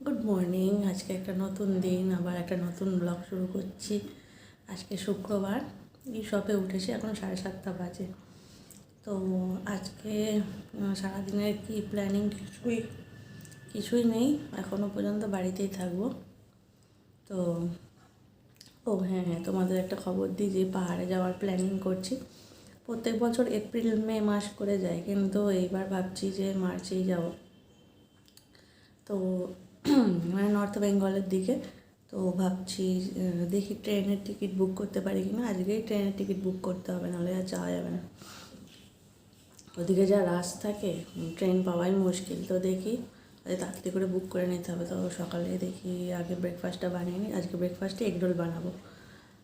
Good morning. আজকে একটা নতুন দিন, আবার একটা নতুন ব্লগ শুরু করছি। আজকে শুক্রবার, এই সবে উঠেছি, এখন 7:30 বাজে। তো আজকে সারাদিনের কি প্ল্যানিং কিছুই নেই, এখনও পর্যন্ত বাড়িতেই থাকবো। তো হ্যাঁ, তোমাদের একটা খবর দিই যে পাহাড়ে যাওয়ার প্ল্যানিং করছি। প্রত্যেক বছর এপ্রিল মে মাস করে যায়, কিন্তু এইবার ভাবছি যে মার্চেই যাব। তো মানে নর্থ বেঙ্গলের দিকে। তো ভাবছি দেখি ট্রেনের টিকিট বুক করতে পারি কিনা। আজকেই ট্রেনের টিকিট বুক করতে হবে, নাহলে আর যাওয়া যাবে না। ওদিকে যা রাশ থাকে, ট্রেন পাওয়াই মুশকিল। তো দেখি তাড়াতাড়ি করে বুক করে নিতে হবে। তো সকালে দেখি আগে ব্রেকফাস্টটা বানিয়ে নিই। আজকে ব্রেকফাস্টে এগরোল বানাবো।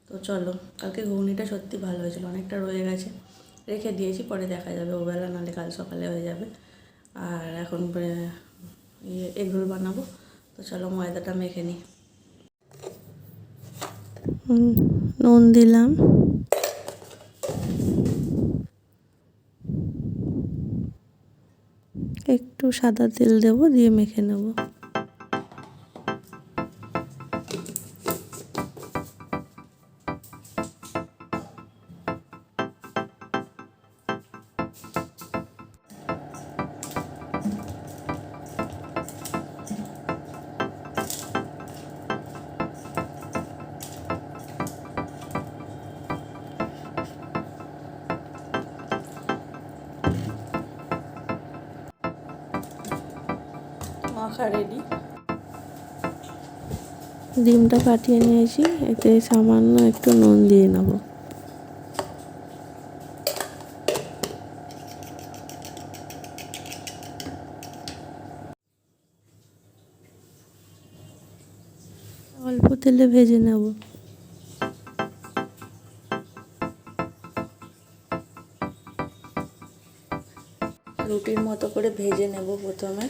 তো চলো, কালকে ঘুগনিটা সত্যি ভালো হয়েছিল, অনেকটা রয়ে গেছে, রেখে দিয়েছি, পরে দেখা যাবে ওবেলা, নাহলে কাল সকালে হয়ে যাবে। আর এখন এগরোল বানাবো। তো চলো ময়দাটা মেখে নিই। নুন দিলাম, একটু সাদা তেল দেবো, দিয়ে মেখে নেব। মাখা রেডি। ডিমটা ফাটিয়ে নিয়েছি, এতে সামান্য একটু নুন দিয়ে নেব। অল্প তেলে ভেজে নেব। রুটির মতো করে ভেজে নেব প্রথমে।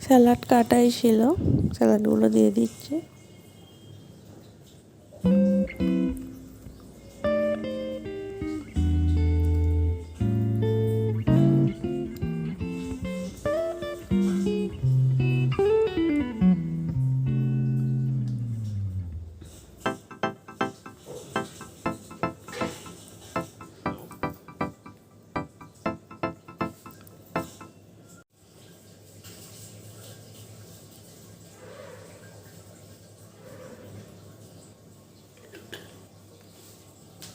স্যালাড কাটাই ছিল, স্যালাডগুলো দিয়ে দিচ্ছি।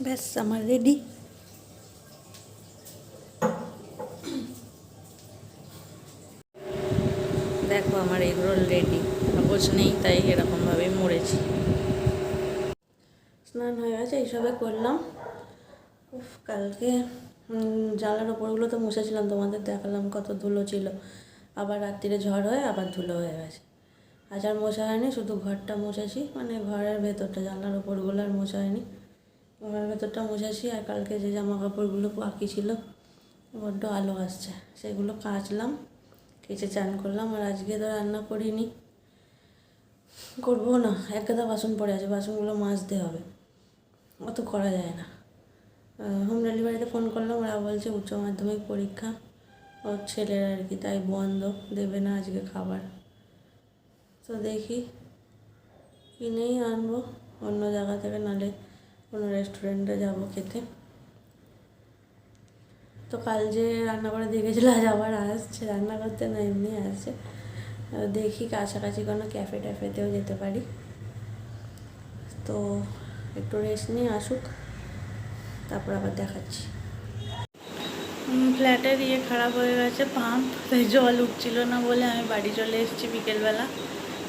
ব্যাস, আমার রেডি। দেখো আমার এগরোল রেডি। কাগজ নেই, তাই এরকমভাবেই মরেছি। স্নান হয়ে গেছে, এইসবে করলাম। কালকে জানলার ওপরগুলো তো মুছেছিলাম, তোমাদের দেখালাম কত ধুলো ছিল। আবার রাত্রিরে ঝড় হয়ে আবার ধুলো হয়ে গেছে। আজ আর মোছা হয়নি, শুধু ঘরটা মুছেছি, মানে ঘরের ভেতরটা, জানলার ওপরগুলো আর মোছা হয়নি। ঘরের ভেতরটা মুছেছি। আর কালকে যে জামা কাপড়গুলো বাকি ছিল, বড্ড আলো আসছে, সেগুলো কাচলাম, কেচে চান করলাম। আর আজকে তো রান্না করিনি, করবো না। এক গাদা বাসন পড়ে আছে, বাসনগুলো মাজতে হবে, অত করা যায় না। হোম ডেলিভারিতে ফোন করলাম, ওরা বলছে উচ্চ মাধ্যমিক পরীক্ষা ওর ছেলের আর কি, তাই বন্ধ, দেবে না আজকে খাবার। তো দেখি কিনেই আনবো অন্য জায়গা থেকে, নাহলে কোনো রেস্টুরেন্টে যাবো খেতে। তো কাল যে রান্না করে দিয়ে গেছিলো আজ আবার আসছে রান্না করতে, না এমনি আসছে। দেখি কাছাকাছি কোনো ক্যাফে ট্যাফেতেও যেতে পারি। তো একটু রেস্ট নিয়ে আসুক, তারপর আবার দেখাচ্ছি। ফ্ল্যাটের খারাপ হয়ে গেছে পাম্প, তাই জল উঠছিল না বলে আমি বাড়ি চলে এসেছি বিকেলবেলা।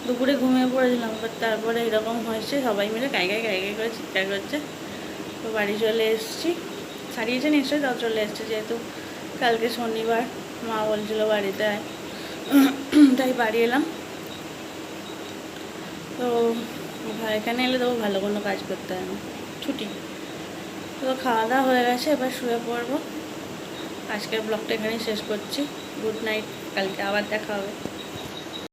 দুপুরে ঘুমিয়ে পড়েছিলাম, তারপরে এরকম হয়েছে, সবাই মিলে গাই করে চিৎকার করছে। তো বাড়ি চলে এসেছি, সারিয়েছে নিশ্চয়ই, তাও চলে এসছে, যেহেতু কালকে শনিবার মা বলছিল বাড়িতে আয়, তাই বাড়ি এলাম। তো এখানে এলে তবু ভালো কোনো কাজ করতে হয় না, ছুটি। তো খাওয়া দাওয়া হয়ে গেছে, এবার শুয়ে পড়বো। আজকের ব্লগটা এখানেই শেষ করছি। গুড নাইট, কালকে আবার দেখা হবে।